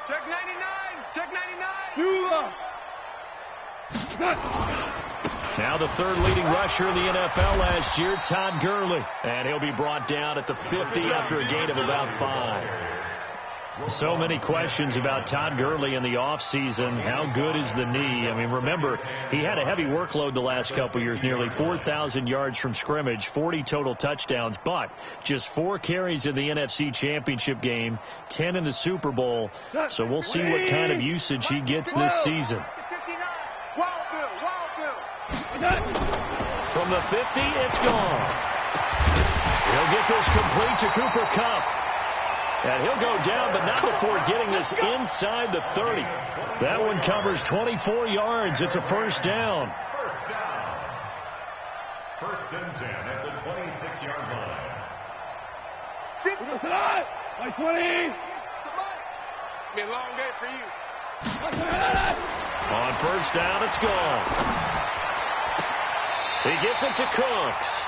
Check 99. Check 99. Now the third leading rusher in the NFL last year, Todd Gurley. And he'll be brought down at the 50 after a gain of about 5. So many questions about Todd Gurley in the offseason. How good is the knee? I mean, remember, he had a heavy workload the last couple years, nearly 4,000 yards from scrimmage, 40 total touchdowns, but just 4 carries in the NFC Championship game, 10 in the Super Bowl. So we'll see what kind of usage he gets this season. From the 50, it's gone. He'll get this complete to Cooper Kupp. And he'll go down, but not before getting this inside the 30. That one covers 24 yards. It's a first down. First and 10 at the 26-yard line. 20. It's been a long day for you. On first down, it's gone. He gets it to Cooks.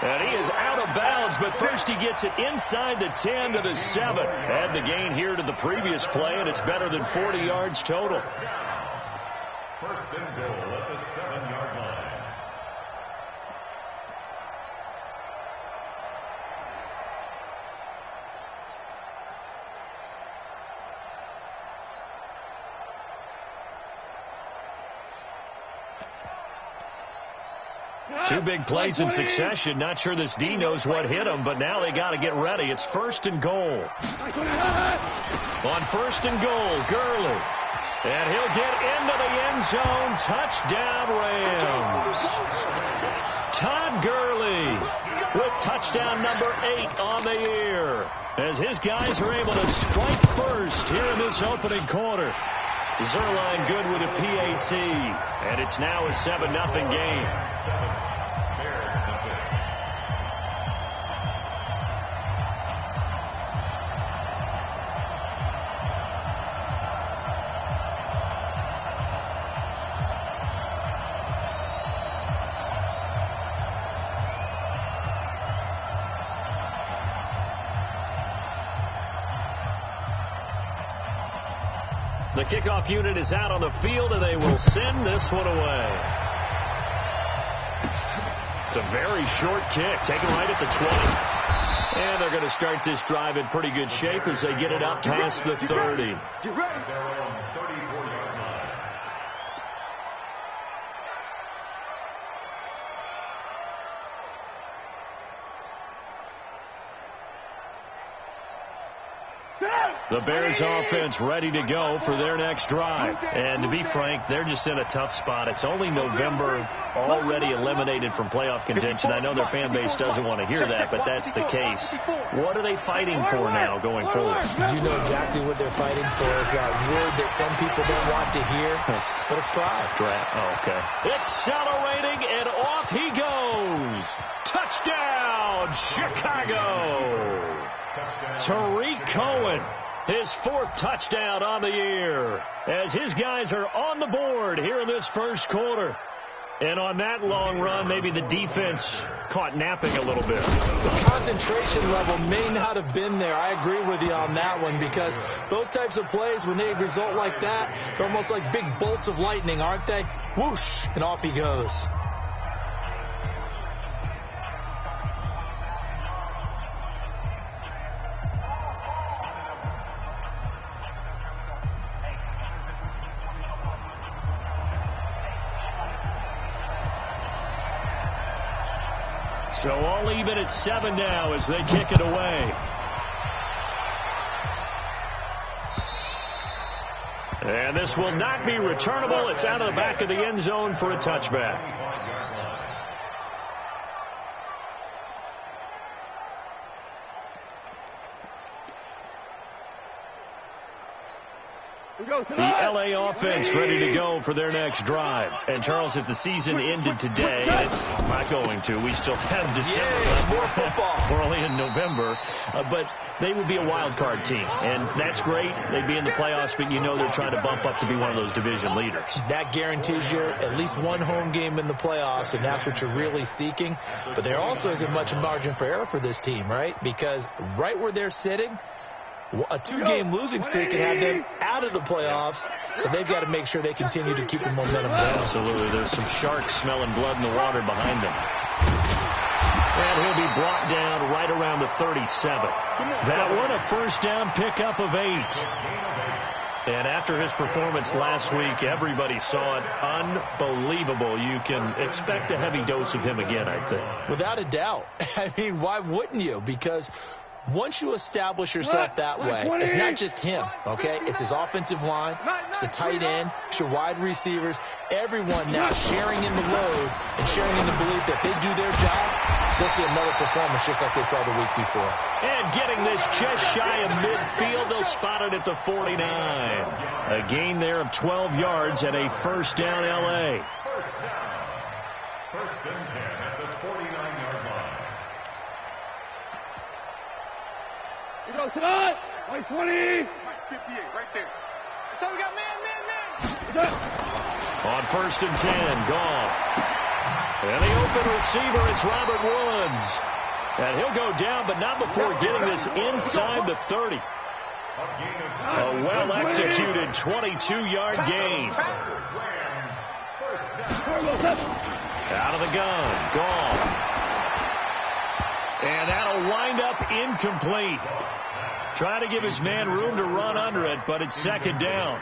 And he is out of bounds, but first he gets it inside the 10 to the 7. Add the gain here to the previous play, and it's better than 40 yards total. First and goal at the 7-yard line. Two big plays in succession. Not sure this D knows what hit him, but now they got to get ready. It's first and goal. On first and goal, Gurley. And he'll get into the end zone. Touchdown, Rams. Todd Gurley with touchdown number 8 on the year, as his guys are able to strike first here in this opening quarter. Zerline good with a PAT, and it's now a 7-0 game. The kickoff unit is out on the field, and they will send this one away. It's a very short kick, taken right at the 20. And they're going to start this drive in pretty good shape as they get it up past the 30. Get ready. The Bears offense ready to go for their next drive. And to be frank, they're just in a tough spot. It's only November, already eliminated from playoff contention. I know their fan base doesn't want to hear that, but that's the case. What are they fighting for now going forward? You know exactly what they're fighting for. Is that word that some people don't want to hear, but it's pride. Oh, okay. Accelerating, and off he goes. Touchdown, Chicago. Tariq Cohen. His 4th touchdown on the year, as his guys are on the board here in this first quarter. And on that long run, maybe the defense caught napping a little bit. The concentration level may not have been there. I agree with you on that one, because those types of plays, when they result like that, they're almost like big bolts of lightning, aren't they? Whoosh, and off he goes. So all even at 7 now as they kick it away. And this will not be returnable. It's out of the back of the end zone for a touchback. The LA offense ready to go for their next drive. And, Charles, if the season ended today, it's not going to. We still have December left. More football. We're only in November. But they would be a wild card team. And that's great. They'd be in the playoffs, but you know they're trying to bump up to be one of those division leaders. That guarantees you at least one home game in the playoffs, and that's what you're really seeking. But there also isn't much margin for error for this team, right? Because right where they're sitting, A 2-game losing streak can have them out of the playoffs, so they've got to make sure they continue to keep the momentum going. Absolutely. There's some sharks smelling blood in the water behind them. And he'll be brought down right around the 37. That one a first down pickup of 8. And after his performance last week, everybody saw it. Unbelievable. You can expect a heavy dose of him again, I think. Without a doubt. I mean, why wouldn't you? Because once you establish yourself that way, it's not just him, okay? It's his offensive line, it's the tight end, it's your wide receivers, everyone now sharing in the load and sharing in the belief that they do their job, they'll see another performance just like they saw the week before. And getting this just shy of midfield, they'll spot it at the 49. A gain there of 12 yards and a first down L.A. First and 10 at the 49-yard line. Here goes tonight. 20. 58, right there. So we got man. On first and 10, gone. And the open receiver is Robert Woods. And he'll go down, but not before getting this inside the 30. A well-executed 22-yard gain. Out of the gun, gone. And that'll wind up incomplete. Trying to give his man room to run under it, but it's second down.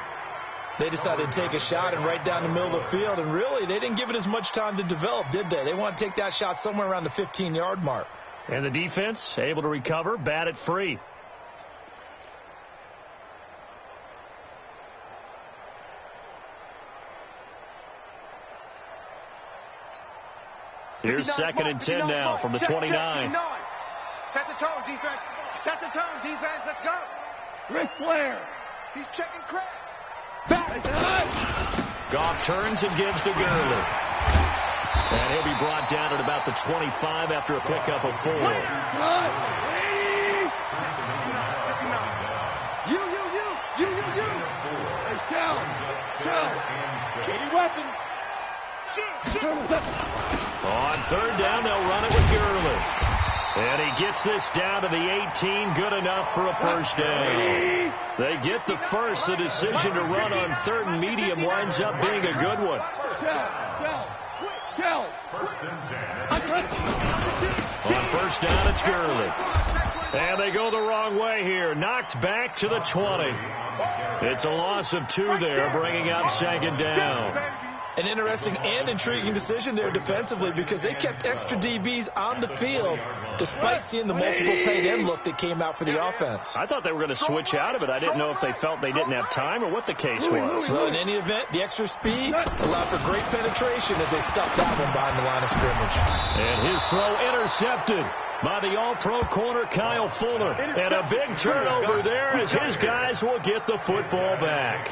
They decided to take a shot and right down the middle of the field, and really, they didn't give it as much time to develop, did they? They want to take that shot somewhere around the 15-yard mark. And the defense able to recover, bat it free. Here's second and 10 now from the 29. Set the tone, defense. Set the tone, defense. Let's go. Ric Flair. He's checking crap. Goff turns and gives to Gurley. And he'll be brought down at about the 25 after a pickup of 4. You. Hey, Cal. Any weapon. On third down, they'll run it with Gurley. And he gets this down to the 18, good enough for a first down. They get the first. The decision to run on third and medium winds up being a good one. On first down, it's Gurley. And they go the wrong way here. Knocked back to the 20. It's a loss of 2 there, bringing up second down. An interesting and intriguing decision there defensively because they kept extra DBs on the field despite seeing the multiple tight end look that came out for the offense. I thought they were going to switch out of it. I didn't know if they felt they didn't have time or what the case was. Well, in any event, the extra speed allowed for great penetration as they stuffed that one behind the line of scrimmage. And his throw intercepted by the all-pro corner Kyle Fuller. And a big turnover there as his guys will get the football back.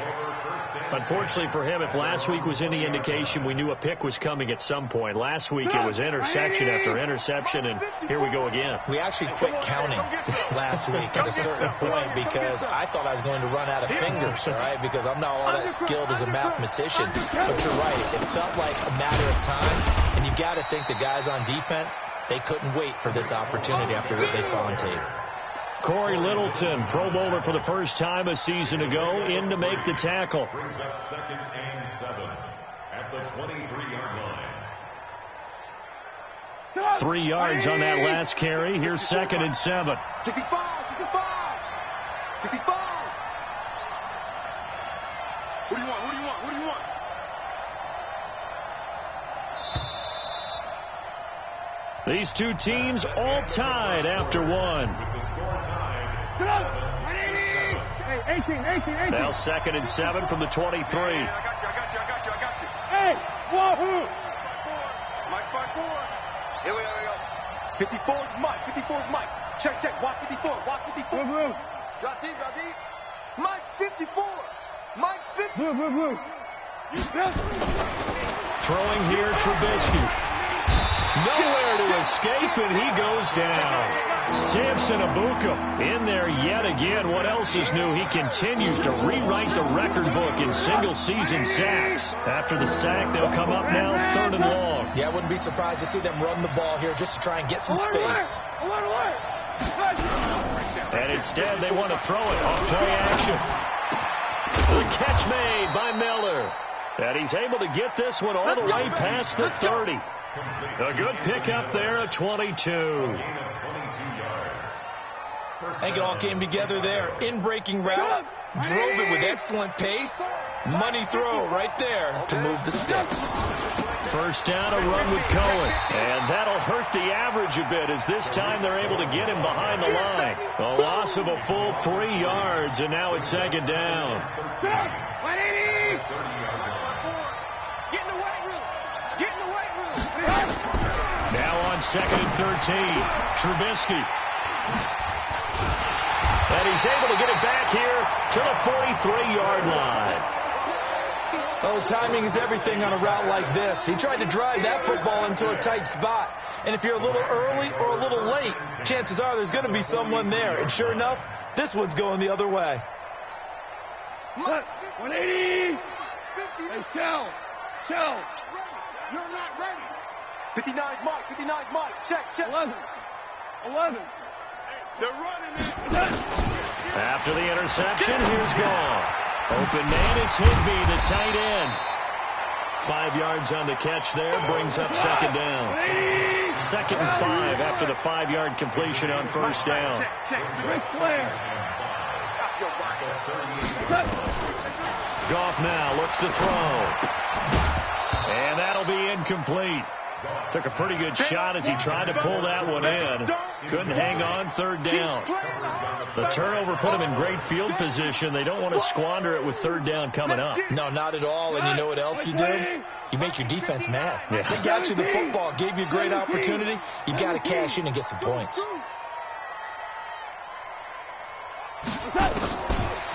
Unfortunately for him, if last week was any indication, we knew a pick was coming at some point. Last week it was interception after interception, and here we go again. We actually quit counting last week at a certain point because I thought I was going to run out of fingers, all right, because I'm not all that skilled as a mathematician. But you're right. It felt like a matter of time, and you got to think the guys on defense, they couldn't wait for this opportunity after what they saw on tape. Corey Littleton, Pro Bowler for the first time a season ago, in to make the tackle. Brings up second and 7 at the 23-yard line. 3 yards on that last carry. Here's second and 7. 65. What do you want? These two teams all tied after one. Hey, 18. Now second and 7 from the 23. I got you. Hey, wahoo! Mike 5-4. Here we go. 54 is Mike. Check. Watch 54. Drop deep. Mike's 54. Blue. Throwing here, Trubisky. Nowhere to escape, and he goes down. Samson Abuka in there yet again. What else is new? He continues to rewrite the record book in single-season sacks. After the sack, they'll come up now third and long. Yeah, I wouldn't be surprised to see them run the ball here just to try and get some space. Alert. And instead, they want to throw it off play action. The catch made by Miller. And he's able to get this one all the way past the 30. A good pickup there at 22. I think it all came together there. In-breaking route, drove it with excellent pace. Money throw right there to move the sticks. First down, a run with Cohen. And that'll hurt the average a bit as this time they're able to get him behind the line. A loss of a full 3 yards, and now it's second down. 180! Get in the weight room! Get in the weight room! Now on second and 13, Trubisky. And he's able to get it back here to the 43-yard line. Oh, timing is everything on a route like this. He tried to drive that football into a tight spot. And if you're a little early or a little late, chances are there's going to be someone there. And sure enough, this one's going the other way. 180! Hey, Shell! You're not ready! 59's Mike, 59's Mike. Check. 11. They're running it. After the interception, here's Gall. Open man is Higbee, the tight end. 5 yards on the catch there, brings up second down. Second and 5 after the 5-yard completion on first down. Check. Ric Flair. Goff now looks to throw. And that'll be incomplete. Took a pretty good shot as he tried to pull that one in. Couldn't hang on, third down. The turnover put him in great field position. They don't want to squander it with third down coming up. No, not at all. And you know what else you do? You make your defense mad. Yeah. They got you the football, gave you a great opportunity. You got to cash in and get some points.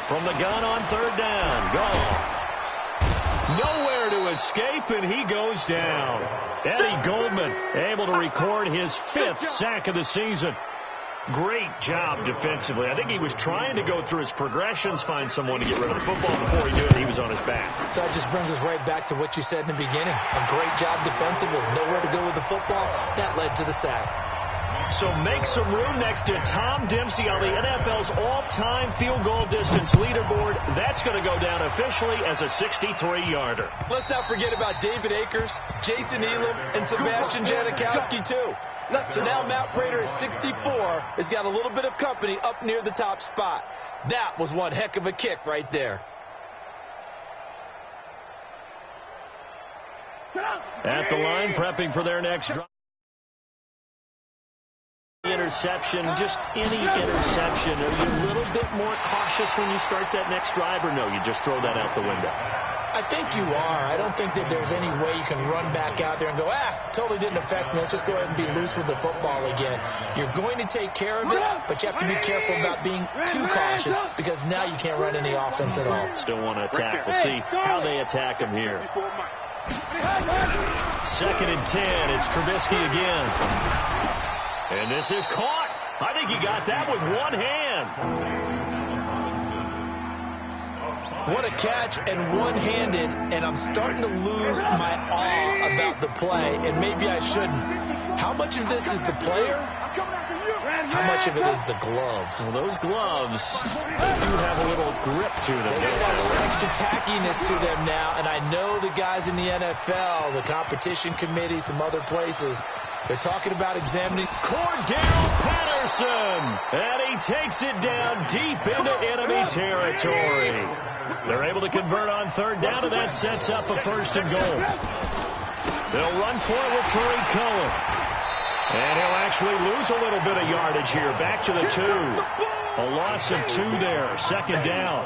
From the gun on third down, Goff. Nowhere to escape, and he goes down. Eddie Goldman able to record his 5th sack of the season. Great job defensively. I think he was trying to go through his progressions, find someone to get rid of the football. Before he knew it, he was on his back. So that just brings us right back to what you said in the beginning. A great job defensively. Nowhere to go with the football. That led to the sack. So make some room next to Tom Dempsey on the NFL's all-time field goal distance leaderboard. That's going to go down officially as a 63-yarder. Let's not forget about David Akers, Jason Elam, and Sebastian Janikowski, too. So now Matt Prater at 64 has got a little bit of company up near the top spot. That was one heck of a kick right there. At the line, prepping for their next drive. Interception, just any interception. Are you a little bit more cautious when you start that next drive, or no, you just throw that out the window? I think you are. I don't think that there's any way you can run back out there and go, totally didn't affect me. Let's just go ahead and be loose with the football again. You're going to take care of it, but you have to be careful about being too cautious because now you can't run any offense at all. Still want to attack. We'll see how they attack him here. Second and 10. It's Trubisky again. And this is caught. I think he got that with one hand. What a catch and one-handed, and I'm starting to lose my awe about the play, and maybe I shouldn't. How much of this is the player? How much of it is the glove? Well, those gloves, they do have a little grip to them. They got a little extra tackiness to them now, and I know the guys in the NFL, the competition committee, some other places, they're talking about examining Cordell Patterson, and he takes it down deep into enemy territory. They're able to convert on third down, and that sets up a first and goal. They'll run for it with Tariq Cohen. And he'll actually lose a little bit of yardage here. Back to the 2. A loss of 2 there. Second down.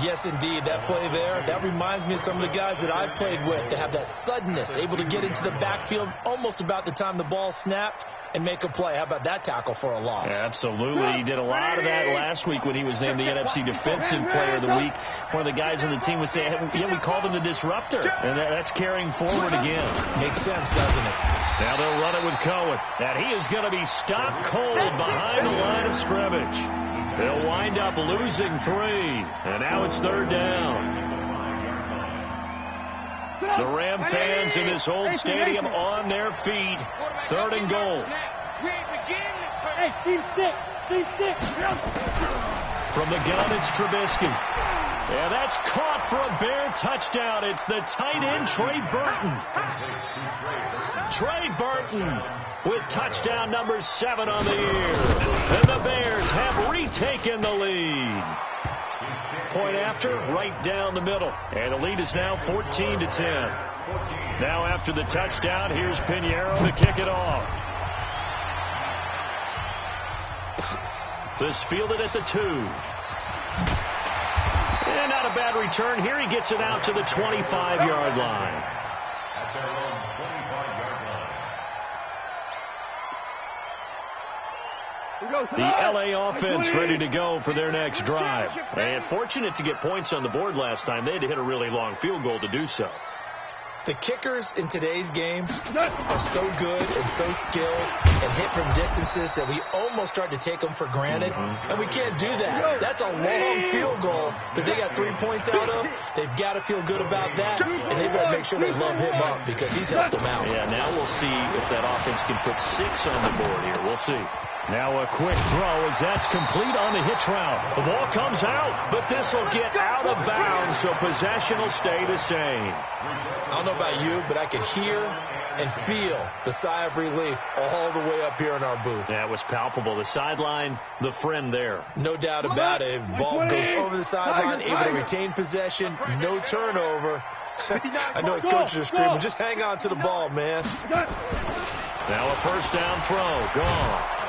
Yes, indeed. That play there, that reminds me of some of the guys that I've played with that have that suddenness, able to get into the backfield almost about the time the ball snapped and make a play. How about that tackle for a loss? Absolutely. He did a lot of that last week when he was named the NFC Defensive Player of the Week. One of the guys on the team would say, yeah, we called him the disruptor. And that's carrying forward again. Makes sense, doesn't it? Now they'll run it with Cohen. And he is going to be stopped cold behind the line of scrimmage. They'll wind up losing 3. And now it's third down. The Ram fans in this old stadium on their feet. Third and goal. Hey, Steve, 6. From the gun, it's Trubisky. And that's caught for a Bear touchdown. It's the tight end, Trey Burton. Trey Burton with touchdown number 7 on the year. And the Bears have retaken the lead. Point after, right down the middle. And the lead is now 14-10. Now after the touchdown, here's Pinheiro to kick it off. This fielded at the 2. And not a bad return here. He gets it out to the 25-yard line. At their own 25-yard line. The LA offense ready to go for their next drive. And fortunate to get points on the board last time. They had to hit a really long field goal to do so. The kickers in today's game are so good and so skilled and hit from distances that we almost start to take them for granted. And we can't do that. That's a long field goal that they got 3 points out of. They've got to feel good about that, and they've got to make sure they love him up because he's helped them out. Yeah, now we'll see if that offense can put 6 on the board here. We'll see. Now a quick throw as that's complete on the hitch route. The ball comes out, but this will get out of bounds, so possession will stay the same. I don't know about you, but I can hear and feel the sigh of relief all the way up here in our booth. That was palpable. The sideline, the friend there. No doubt about it. Ball goes over the sideline, able to retain possession, no turnover. I know his coaches are screaming, just hang on to the ball, man. Now a first down throw, gone.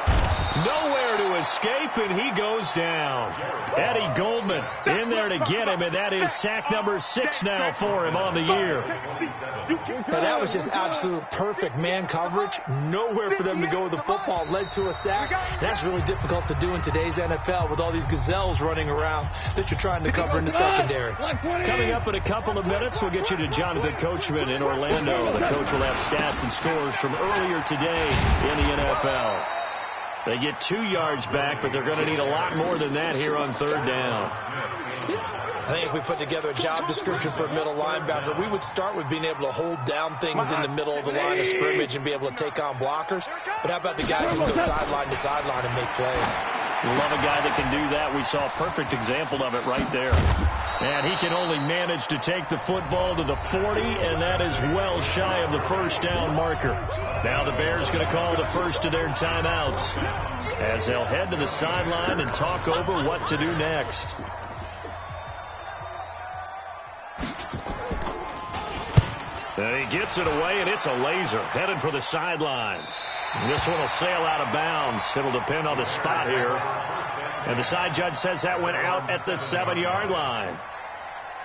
Nowhere to escape, and he goes down. Eddie Goldman in there to get him, and that is sack number 6 now for him on the year. Now that was just absolute perfect man coverage. Nowhere for them to go with the football. Led to a sack. That's really difficult to do in today's NFL with all these gazelles running around that you're trying to cover in the secondary. Coming up in a couple of minutes, we'll get you to Jonathan Coachman in Orlando. The coach will have stats and scores from earlier today in the NFL. They get 2 yards back, but they're going to need a lot more than that here on third down. I think if we put together a job description for a middle linebacker, we would start with being able to hold down things in the middle of the line of scrimmage and be able to take on blockers. But how about the guys who can go sideline to sideline and make plays? Love a guy that can do that. We saw a perfect example of it right there. And he can only manage to take the football to the 40, and that is well shy of the first down marker. Now the Bears going to call the first of their timeouts as they'll head to the sideline and talk over what to do next. And he gets it away, and it's a laser headed for the sidelines. This one will sail out of bounds. It'll depend on the spot here. And the side judge says that went out at the 7-yard line.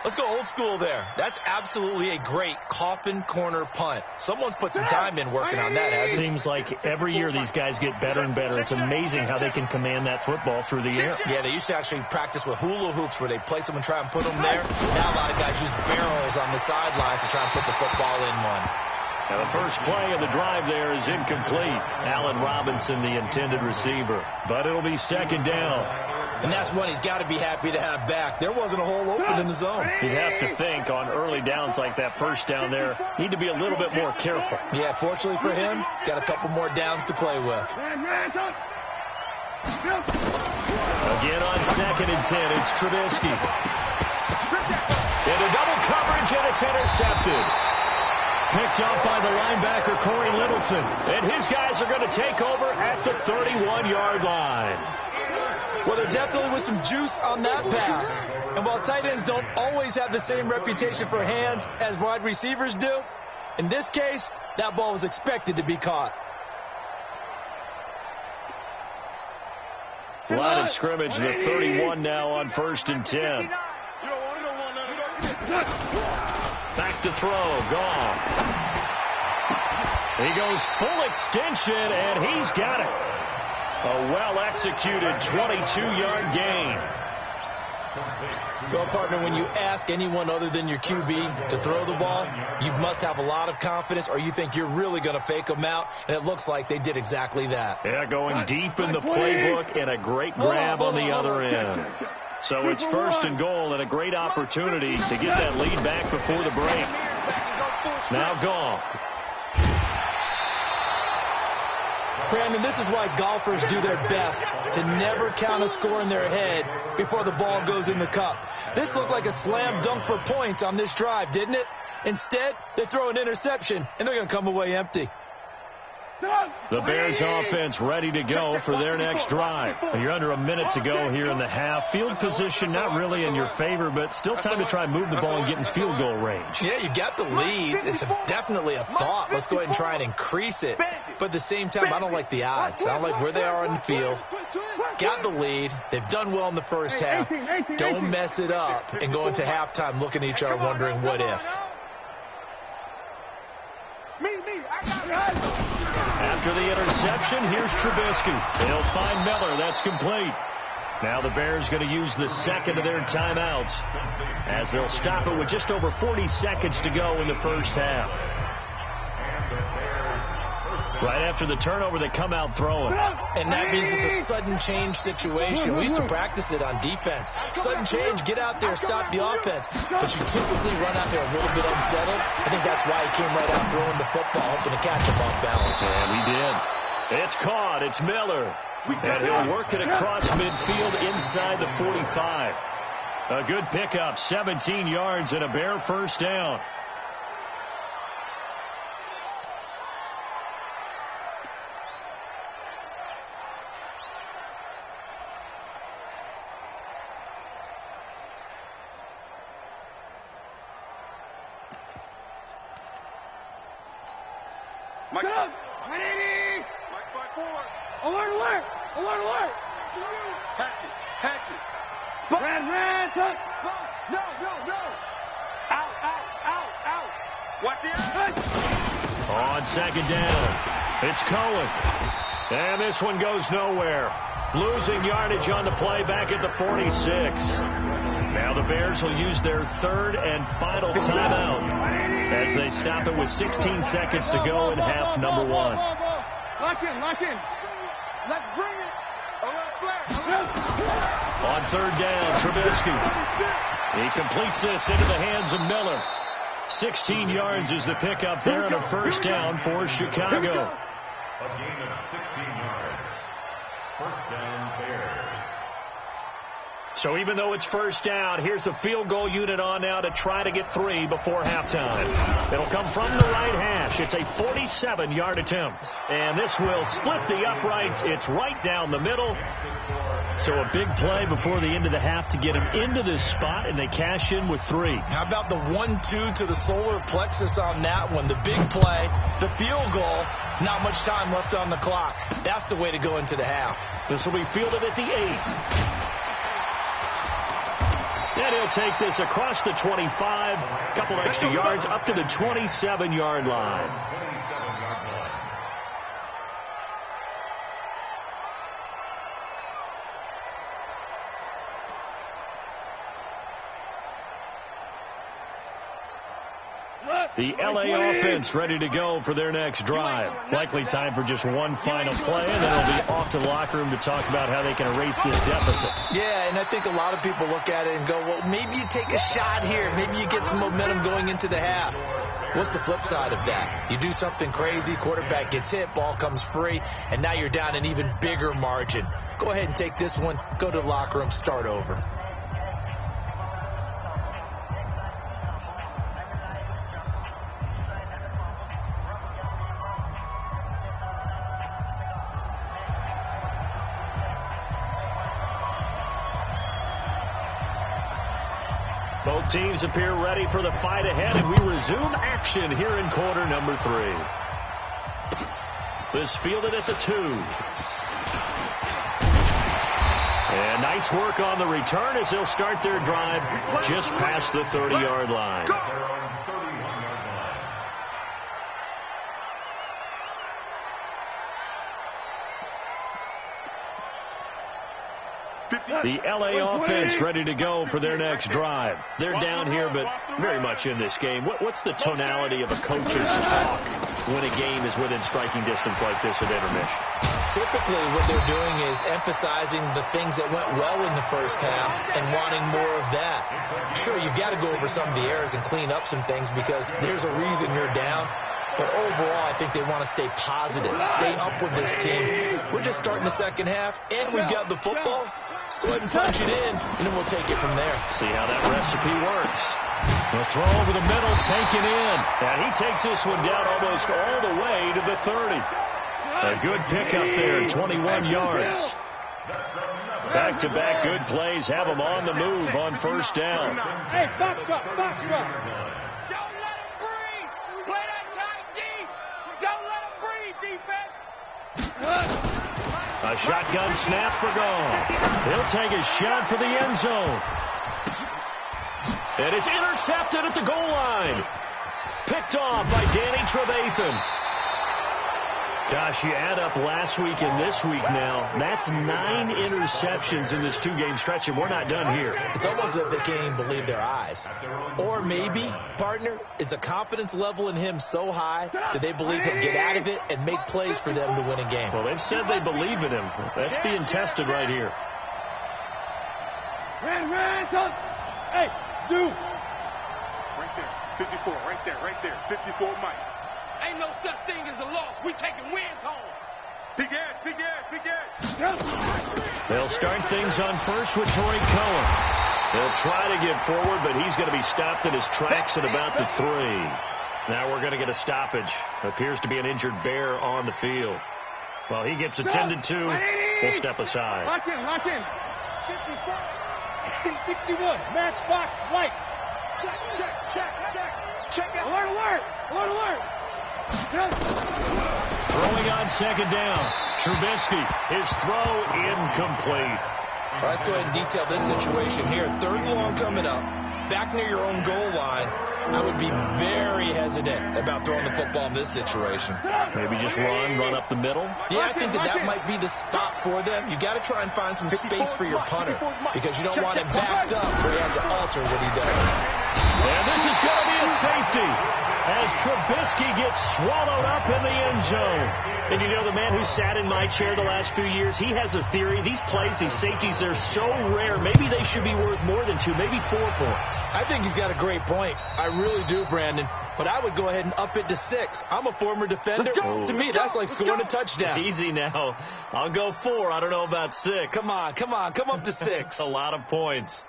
Let's go old school there. That's absolutely a great coffin corner punt. Someone's put some time in working on that, hasn't it? Seems like every year these guys get better and better. It's amazing how they can command that football through the air. Yeah, they used to actually practice with hula hoops where they place them and try and put them there. Now a lot of guys use barrels on the sidelines to try and put the football in one. Now the first play of the drive there is incomplete. Allen Robinson, the intended receiver. But it'll be second down. And that's one he's got to be happy to have back. There wasn't a hole open in the zone. You'd have to think on early downs like that first down there, need to be a little bit more careful. Yeah, fortunately for him, got a couple more downs to play with. Again on 2nd and 10, it's Trubisky. Into double coverage, and it's intercepted. Picked up by the linebacker, Corey Littleton. And his guys are going to take over at the 31-yard line. Well, there definitely was some juice on that pass. And while tight ends don't always have the same reputation for hands as wide receivers do, in this case, that ball was expected to be caught. Line of scrimmage, the 31 now on 1st and 10. Back to throw, gone. He goes full extension, and he's got it. A well-executed 22-yard gain. Well, partner, when you ask anyone other than your QB to throw the ball, you must have a lot of confidence, or you think you're really going to fake them out, and it looks like they did exactly that. Yeah, going deep in the playbook, and a great grab on the other end. So it's 1st and goal, and a great opportunity to get that lead back before the break. Now gone. Brandon, this is why golfers do their best to never count a score in their head before the ball goes in the cup. This looked like a slam dunk for points on this drive, didn't it? Instead, they throw an interception, and they're going to come away empty. The Bears offense ready to go for their next drive. You're under a minute to go here in the half. Field position not really in your favor, but still time to try and move the ball and get in field goal range. Yeah, you got the lead. It's definitely a thought. Let's go ahead and try and increase it. But at the same time, I don't like the odds. I don't like where they are on the field. Got the lead. They've done well in the first half. Don't mess it up and go into halftime looking at each other wondering what if. After the interception, here's Trubisky. He'll find Miller. That's complete. Now the Bears going to use the second of their timeouts as they'll stop it with just over 40 seconds to go in the first half. Right after the turnover, they come out throwing. And that means it's a sudden change situation. We used to practice it on defense. Sudden change, get out there, stop the offense. But you typically run out there a little bit unsettled. I think that's why he came right out throwing the football, hoping to catch him off balance. And he did. It's caught. It's Miller. And he'll work it across midfield inside the 45. A good pickup, 17 yards and a Bear first down. Mike, 180. Mike 5-4. Alert, alert. Alert, alert. Hatchet, hatchet. Spot. Red, touch. No. Out. Watch the out. On second down, it's Cohen. And this one goes nowhere. Losing yardage on the play back at the 46. Now the Bears will use their third and final timeout as they stop it with 16 seconds to go in half number one. Lock in. Let's bring it. On third down, Trubisky. He completes this into the hands of Miller. 16 yards is the pickup there and a first down for Chicago. A gain of 16 yards. First down, Bears. So even though it's first down, here's the field goal unit on now to try to get 3 before halftime. It'll come from the right hash. It's a 47-yard attempt. And this will split the uprights. It's right down the middle. So a big play before the end of the half to get him into this spot, and they cash in with 3. How about the 1-2 to the solar plexus on that one? The big play, the field goal, not much time left on the clock. That's the way to go into the half. This will be fielded at the 8. And he'll take this across the 25, a couple extra yards up to the 27-yard line. The L.A. offense ready to go for their next drive. Likely time for just one final play, and then they'll be off to the locker room to talk about how they can erase this deficit. Yeah, and I think a lot of people look at it and go, well, maybe you take a shot here. Maybe you get some momentum going into the half. What's the flip side of that? You do something crazy, quarterback gets hit, ball comes free, and now you're down an even bigger margin. Go ahead and take this one, go to the locker room, start over. Both teams appear ready for the fight ahead, and we resume action here in quarter number 3. This fielded at the 2. And nice work on the return as they'll start their drive just past the 30-yard line. The L.A. offense ready to go for their next drive. They're down here, but very much in this game. What's the tonality of a coach's talk when a game is within striking distance like this at intermission? Typically, what they're doing is emphasizing the things that went well in the first half and wanting more of that. Sure, you've got to go over some of the errors and clean up some things because there's a reason you're down. But overall, I think they want to stay positive, stay up with this team. We're just starting the second half, and we've got the football. Let's go ahead and punch it in, and then we'll take it from there. See how that recipe works. The throw over the middle, taken in. And he takes this one down almost all the way to the 30. A good pickup there, 21 yards. Back-to-back good plays have him on the move on first down. Hey, box drop, box drop. Don't let him breathe. Play that tight D. Don't let him breathe, defense. A shotgun snap for Gall. He'll take a shot for the end zone. And it's intercepted at the goal line. Picked off by Danny Trevathan. Gosh, you add up last week and this week now. That's 9 interceptions in this 2-game stretch, and we're not done here. It's almost as if they can't even believe their eyes. Or maybe, partner, is the confidence level in him so high that they believe he'll get out of it and make plays for them to win a game. Well, they've said they believe in him. That's being tested right here. Hey, Zoo. Right there, 54, right there, 54 Mike. Ain't no such thing as a loss. We taking wins home. Big edge. They'll start things on first with Torrey Cohen. They'll try to get forward, but he's going to be stopped in his tracks at about the 3. Now we're going to get a stoppage. Appears to be an injured Bear on the field. Well, he gets attended to. We'll step aside. Lock in. 54. 61. Matchbox lights. Check out. Alert. Throwing on second down. Trubisky, his throw incomplete. All right, let's go ahead and detail this situation here. 3rd and long coming up. Back near your own goal line. I would be very hesitant about throwing the football in this situation. Maybe just run up the middle. Yeah, I think that might be the spot for them. You got to try and find some space for your punter because you don't want him backed up where he has to alter what he does. And this is going to be a safety as Trubisky gets swallowed up in the end zone. And you know, the man who sat in my chair the last few years, he has a theory. These plays, these safeties, they're so rare. Maybe they should be worth more than 2, maybe 4 points. I think he's got a great point. I really do, Brandon. But I would go ahead and up it to 6. I'm a former defender. To me, that's like scoring a touchdown. Easy now. I'll go 4. I don't know about 6. Come on. Come up to 6. A lot of points.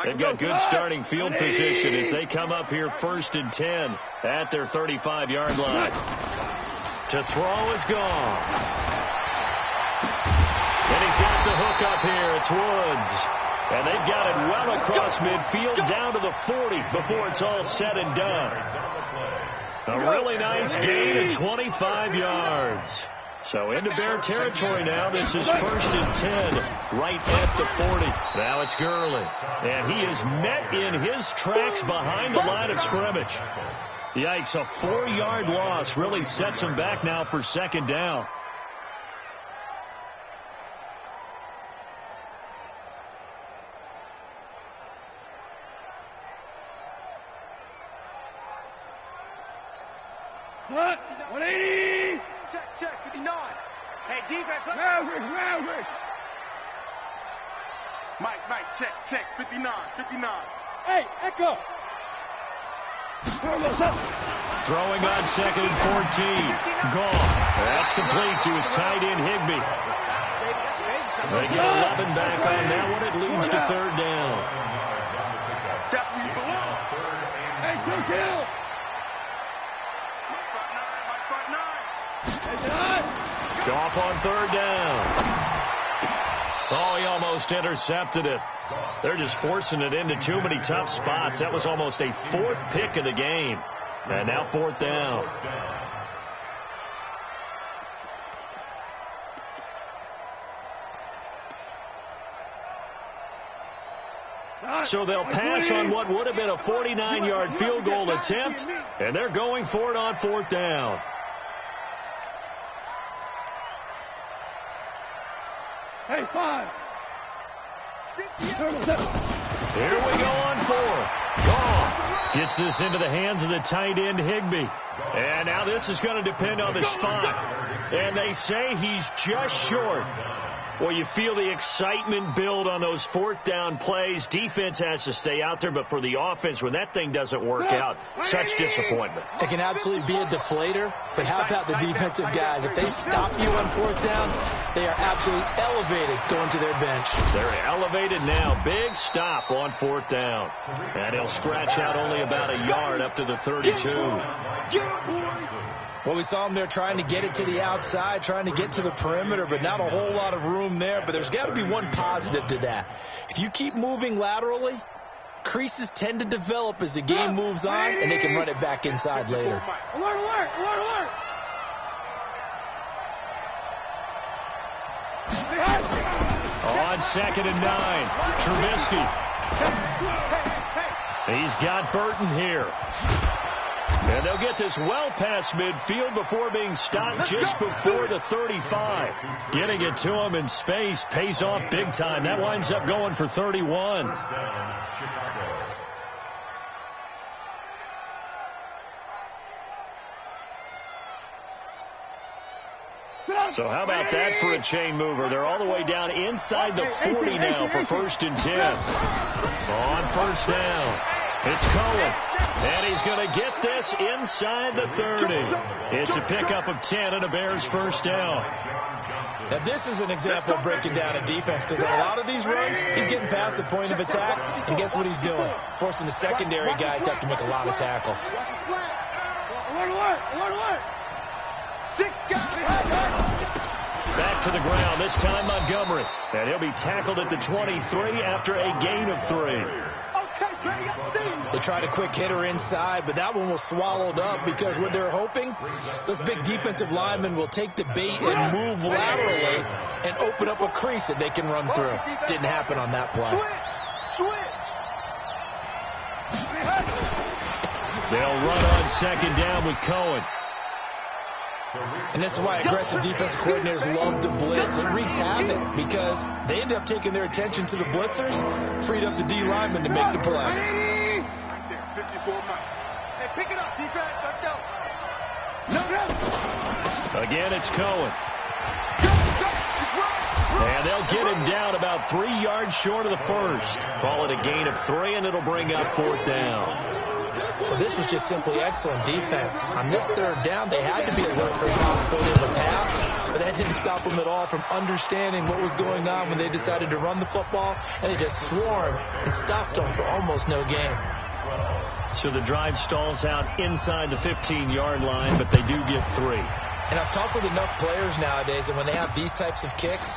They've got good starting field position as they come up here 1st and 10 at their 35-yard line. To throw is gone. And he's got the hook up here. It's Woods. And they've got it well across midfield down to the 40 before it's all said and done. A really nice gain of 25 yards. So into Bear territory now. This is 1st and 10 right at the 40. Now it's Gurley. And he is met in his tracks behind the line of scrimmage. Yikes, a 4-yard loss really sets him back now for 2nd down. Hut, 180. Check, 59. Hey, defense. Rounders. Mike, check, 59. Hey, Echo. Throwing on 2nd and 14. Gone. That's complete to his tight end, Higbee. They get 11 back on that one. It leads to 3rd down. That's where you belong. Hey, go kill. Goff on 3rd down. Oh, he almost intercepted it. They're just forcing it into too many tough spots. That was almost a 4th pick of the game. And now 4th down. So they'll pass on what would have been a 49-yard field goal attempt, and they're going for it on 4th down. Hey, 5. Here we go on 4th. Goff gets this into the hands of the tight end, Higbee. And now this is going to depend on the spot. And they say he's just short. Well, you feel the excitement build on those fourth down plays. Defense has to stay out there, but for the offense, when that thing doesn't work out, such disappointment. It can absolutely be a deflator, but how about the defensive guys? If they stop you on fourth down, they are absolutely elevated going to their bench. They're elevated now. Big stop on fourth down. And he'll scratch out only about a yard up to the 32. Well, we saw them there trying to get it to the outside, trying to get to the perimeter, but not a whole lot of room there. But there's got to be one positive to that. If you keep moving laterally, creases tend to develop as the game moves on, and they can run it back inside later. Alert, alert, alert, alert. On 2nd and 9, Trubisky. He's got Burton here. And they'll get this well past midfield before being stopped just before the 35. Getting it to him in space pays off big time. That winds up going for 31. So how about that for a chain mover? They're all the way down inside the 40 now for 1st and 10. On 1st down, it's Cohen. And he's going to get this inside the 30. It's a pickup of 10 and a Bears 1st down. Now, this is an example of breaking down a defense, because on a lot of these runs, he's getting past the point of attack, and guess what he's doing? Forcing the secondary guys to have to make a lot of tackles. Alert, alert, alert, alert. Stick back to the ground, this time Montgomery. And he'll be tackled at the 23 after a gain of 3. They tried a quick hitter inside, but that one was swallowed up because what they're hoping, those big defensive linemen will take the bait and move laterally and open up a crease that they can run through. Didn't happen on that play. They'll run on 2nd down with Cohen. And this is why aggressive defense coordinators love to blitz. It wreaks havoc because they end up taking their attention to the blitzers, freed up the D lineman to make the play. Right there, 54 miles. Hey, pick it up, defense. Let's go. No. Again, it's Cohen. And they'll get him down about 3 yards short of the 1st. Call it a gain of 3, and it'll bring up 4th down. Well, this was just simply excellent defense. On this 3rd down, they had to be alert for the possibility of a pass, but that didn't stop them at all from understanding what was going on when they decided to run the football, and they just swarmed and stopped them for almost no gain. So the drive stalls out inside the 15-yard line, but they do get 3. And I've talked with enough players nowadays, and when they have these types of kicks,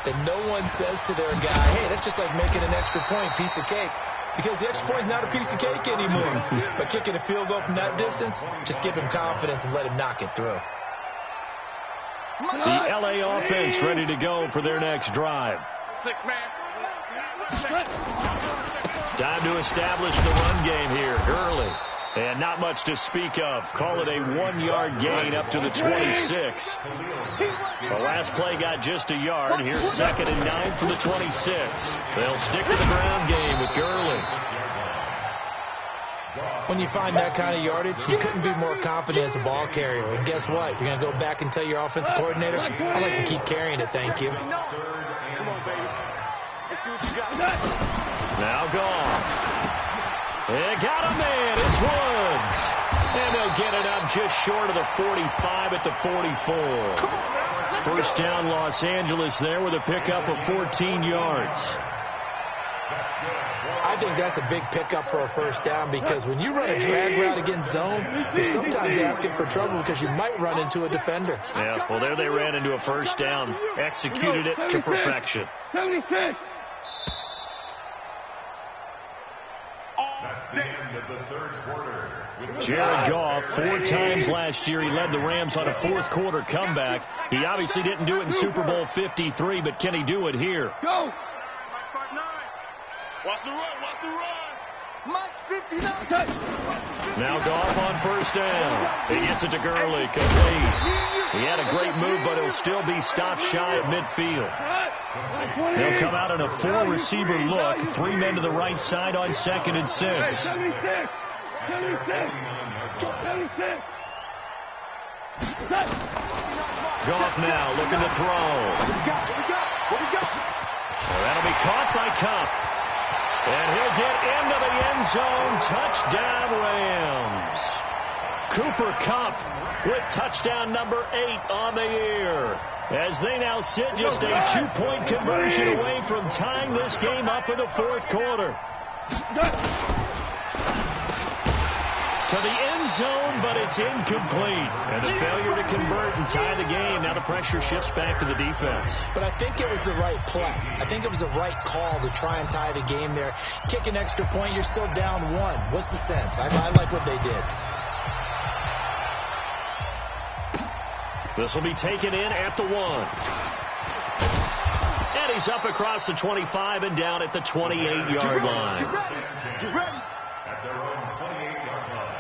that no one says to their guy, hey, that's just like making an extra point, piece of cake. Because the extra point is not a piece of cake anymore. But kicking a field goal from that distance, just give him confidence and let him knock it through. The L.A. offense ready to go for their next drive. 6-man. Time to establish the run game here early. And not much to speak of. Call it a 1-yard gain up to the 26. The last play got just a yard. Here's 2nd and 9 from the 26. They'll stick to the ground game with Gurley. When you find that kind of yardage, you couldn't be more confident as a ball carrier. And guess what? You're going to go back and tell your offensive coordinator, I'd like to keep carrying it, thank you. Come on, baby. Let's see what you got. Now gone. They got a man. It's Woods. And they'll get it up just short of the 45 at the 44. 1st down, Los Angeles there with a pickup of 14 yards. I think that's a big pickup for a 1st down because when you run a drag route against zone, you're sometimes asking for trouble because you might run into a defender. Yeah, well, there they ran into a 1st down, executed it to perfection. 76. That's the end of the 3rd quarter. Jared Goff, 4 times last year, he led the Rams on a 4th quarter comeback. He obviously didn't do it in Super Bowl 53, but can he do it here? Go. Watch the run. Watch the run. Mike 59. Now Goff on 1st down. He gets it to Gurley. Complete. He had a great move, but he'll still be stopped shy of midfield. They'll come out in a 4-receiver look. 3 men to the right side on 2nd and 6. 76. Goff now looking to throw. Well, that'll be caught by Kupp. And he'll get into the end zone. Touchdown, Rams. Cooper Kupp with touchdown number 8 on the year, as they now sit just a 2-point conversion away from tying this game up in the fourth quarter. To the end zone, but it's incomplete. And the failure to convert and tie the game. Now the pressure shifts back to the defense. But I think it was the right play. I think it was the right call to try and tie the game there. Kick an extra point, you're still down 1. What's the sense? I like what they did. This will be taken in at the 1. And he's up across the 25 and down at the 28-yard line. Get ready. At their own 28-yard line.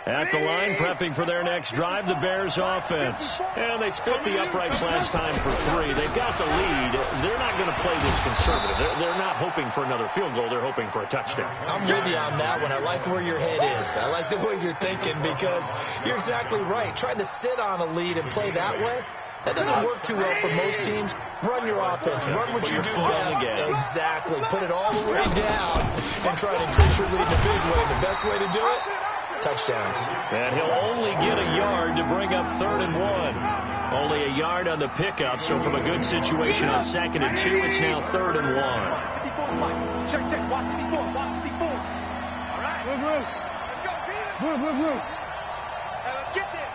At the line, prepping for their next drive, the Bears offense. And they split the uprights last time for 3. They've got the lead. They're not going to play this conservative. They're not hoping for another field goal. They're hoping for a touchdown. I'm with you on that one. I like where your head is. I like the way you're thinking, because you're exactly right. Trying to sit on a lead and play that way, that doesn't work too well for most teams. Run your offense. Run what you do best. Exactly. Put it all the way down and try to increase your lead in a big way. The best way to do it, touchdowns. And he'll only get a yard to bring up 3rd and 1. Only a yard on the pickup, so from a good situation on 2nd and 2, it's now 3rd and 1. Check, watch 54, watch 54. All right. Let's go, Peter. Let's get there.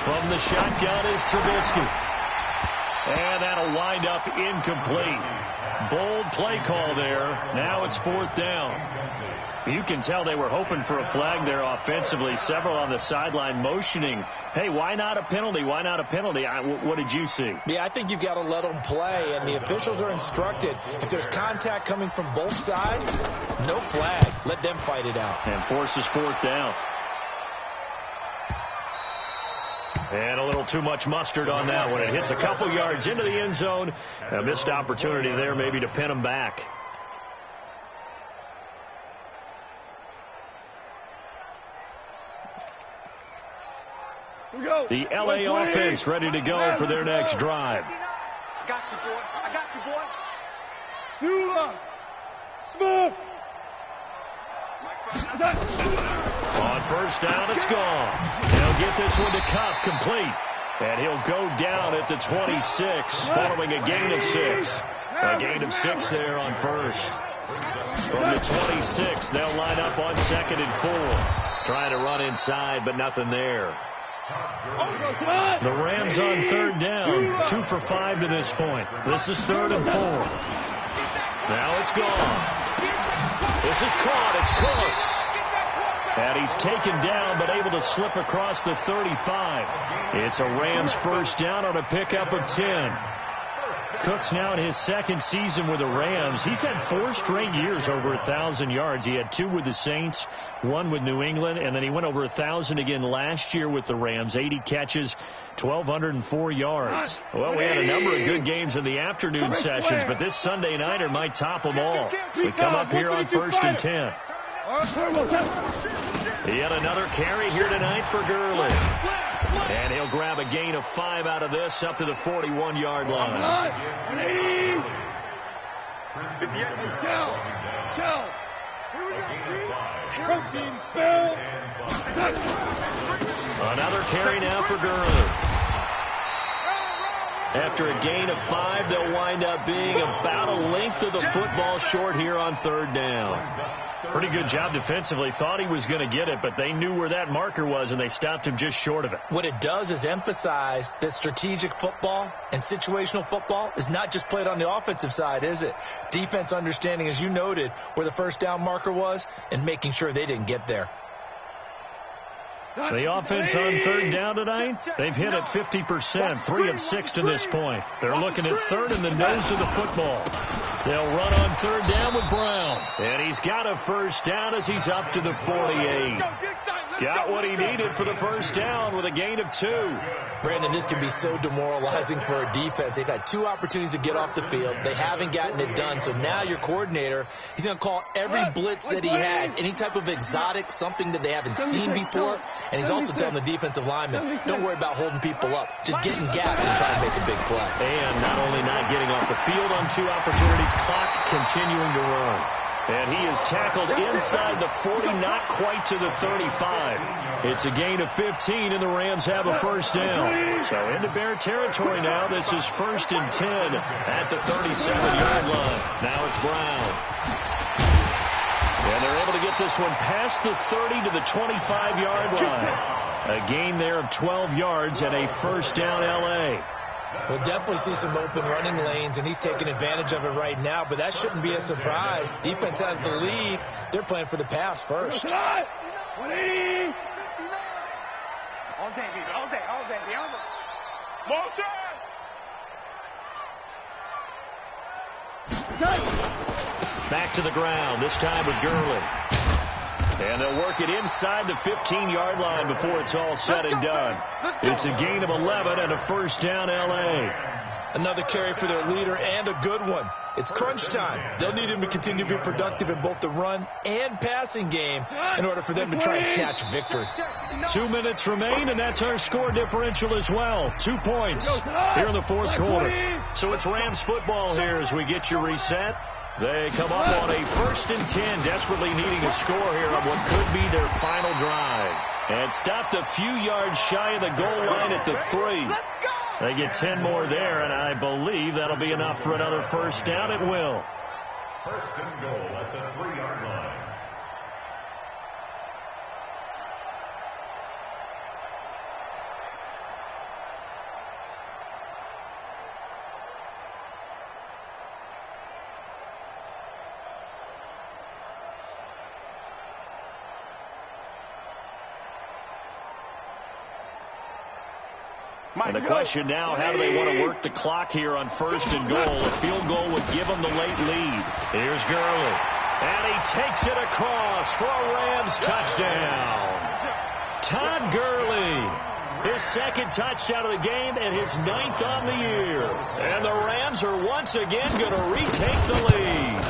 From the shotgun is Trubisky. And that'll wind up incomplete. Bold play call there. Now it's 4th down. You can tell they were hoping for a flag there offensively. Several on the sideline motioning, hey, why not a penalty? Why not a penalty? What did you see? Yeah, I think you've got to let them play, and the officials are instructed, if there's contact coming from both sides, no flag. Let them fight it out. And forces 4th down. And a little too much mustard on that one. It hits a couple yards into the end zone. A missed opportunity there maybe to pin them back. The LA offense ready to go for their next drive. I got you, boy. I got you, boy. On 1st down, it's gone. They'll get this one to Kupp, complete. And he'll go down at the 26, following a gain of 6. A gain of 6 there on 1st. From the 26, they'll line up on 2nd and 4. Trying to run inside, but nothing there. The Rams on 3rd down, 2 for 5 to this point. This is 3rd and 4. Now it's gone. This is caught. It's close. And he's taken down, but able to slip across the 35. It's a Rams 1st down on a pickup of 10. Cook's now in his 2nd season with the Rams. He's had 4 straight years over 1,000 yards. He had 2 with the Saints, 1 with New England, and then he went over 1,000 again last year with the Rams. 80 catches, 1,204 yards. Well, we had a number of good games in the afternoon sessions, but this Sunday nighter might top them all. We come up here on 1st and 10. Yet another carry here tonight for Gurley. And he'll grab a gain of 5 out of this up to the 41-yard line. Another carry now for Gurley. After a gain of 5, they'll wind up being about a length of the football short here on 3rd down. Pretty good job defensively. Thought he was going to get it, but they knew where that marker was, and they stopped him just short of it. What it does is emphasize that strategic football and situational football is not just played on the offensive side, is it? Defense understanding, as you noted, where the 1st down marker was and making sure they didn't get there. The offense on third down tonight, they've hit it 50%, 3 of 6 to this point. They're looking at third in the nose of the football. They'll run on third down with Brown. And he's got a first down as he's up to the 48. Got what he needed for the first down with a gain of 2. Brandon, this can be so demoralizing for a defense. They've had 2 opportunities to get off the field. They haven't gotten it done. So now your coordinator, he's going to call every blitz that he has, any type of exotic, something that they haven't seen before. And he's also telling the defensive lineman, don't worry about holding people up. Just get in gaps and try to make a big play. And not only not getting off the field on 2 opportunities, clock continuing to run. And he is tackled inside the 40, not quite to the 35. It's a gain of 15, and the Rams have a first down. So into Bear territory now. This is 1st and 10 at the 37-yard line. Now it's Brown. And they're able to get this one past the 30 to the 25-yard line. A gain there of 12 yards and a first down L.A. We'll definitely see some open running lanes, and he's taking advantage of it right now, but that shouldn't be a surprise. Defense has the lead. They're playing for the pass first. 180. All day, baby. All day. All day. Motion. Back to the ground, this time with Gurley. And they'll work it inside the 15-yard line before it's all said and done. It's a gain of 11 and a first down L.A. Another carry for their leader and a good one. It's crunch time. They'll need him to continue to be productive in both the run and passing game in order for them to try and snatch victory. 2 minutes remain, and that's our score differential as well. 2 points here in the fourth quarter. So it's Rams football here as we get you reset. They come up on a 1st and 10, desperately needing a score here on what could be their final drive. And stopped a few yards shy of the goal line at the 3. They get 10 more there, and I believe that'll be enough for another first down. It will. 1st and goal at the 3-yard line. And the question now, how do they want to work the clock here on 1st and goal? A field goal would give them the late lead. Here's Gurley. And he takes it across for a Rams touchdown. Todd Gurley, his 2nd touchdown of the game and his 9th on the year. And the Rams are once again going to retake the lead.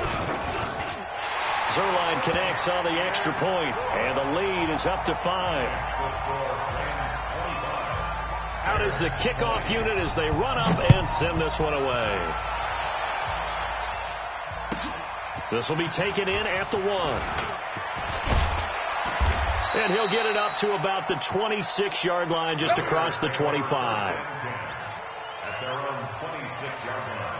Zerline connects on the extra point, and the lead is up to 5. Out is the kickoff unit as they run up and send this one away. This will be taken in at the 1. And he'll get it up to about the 26-yard line, just across the 25. At their own 26-yard line.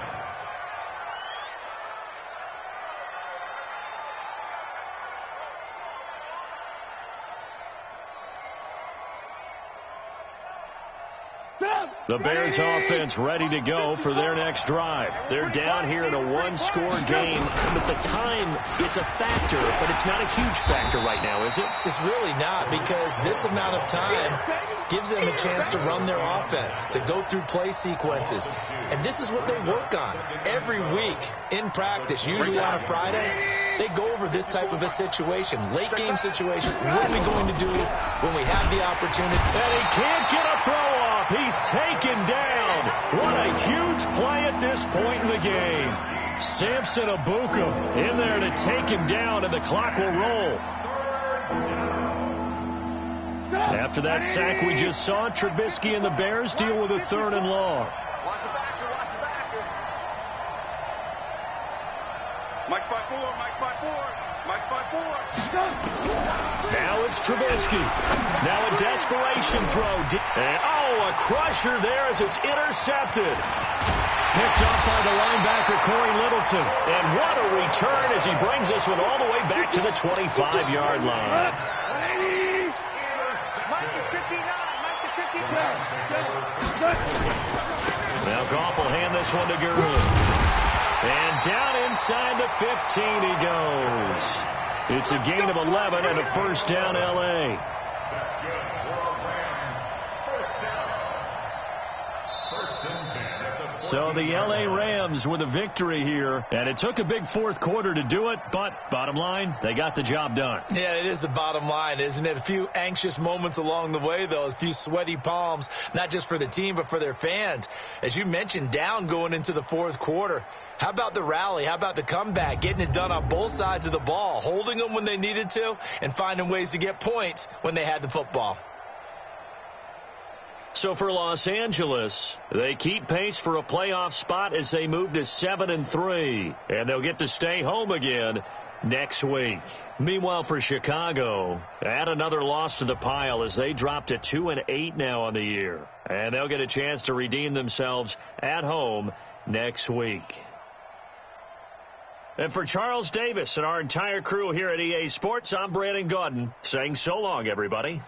The Bears offense ready to go for their next drive. They're down here in a 1-score game. But the time, it's a factor, but it's not a huge factor right now, is it? It's really not, because this amount of time gives them a chance to run their offense, to go through play sequences. And this is what they work on every week in practice, usually on a Friday. They go over this type of a situation, late game situation. What are we going to do when we have the opportunity? And he can't get a throw off. He's taken down. What a huge play at this point in the game. Samson Abuka in there to take him down, and the clock will roll. After that sack we just saw, Trubisky and the Bears deal with a 3rd and long. Mike's by 4. Mike's by 4. Mike's by 4. Now it's Trubisky. Now a desperation throw. And, a crusher there as it's intercepted. Picked up by the linebacker, Corey Littleton. And what a return as he brings this one all the way back to the 25-yard line. Mike is 59. Mike is 59. Now Goff will hand this one to Gurley. And down inside the 15 he goes. It's a gain of 11 and a first down L.A. That's good for Rams. First down. First and 10 at the 14. So the L.A. Rams with a victory here, and it took a big fourth quarter to do it, but bottom line, they got the job done. Yeah, it is the bottom line, isn't it? A few anxious moments along the way, though, a few sweaty palms, not just for the team, but for their fans. As you mentioned, down going into the fourth quarter. How about the rally? How about the comeback? Getting it done on both sides of the ball, holding them when they needed to, and finding ways to get points when they had the football. So for Los Angeles, they keep pace for a playoff spot as they move to 7-3, and they'll get to stay home again next week. Meanwhile, for Chicago, add another loss to the pile as they drop to 2-8 now on the year, and they'll get a chance to redeem themselves at home next week. And for Charles Davis and our entire crew here at EA Sports, I'm Brandon Gaudin saying so long, everybody.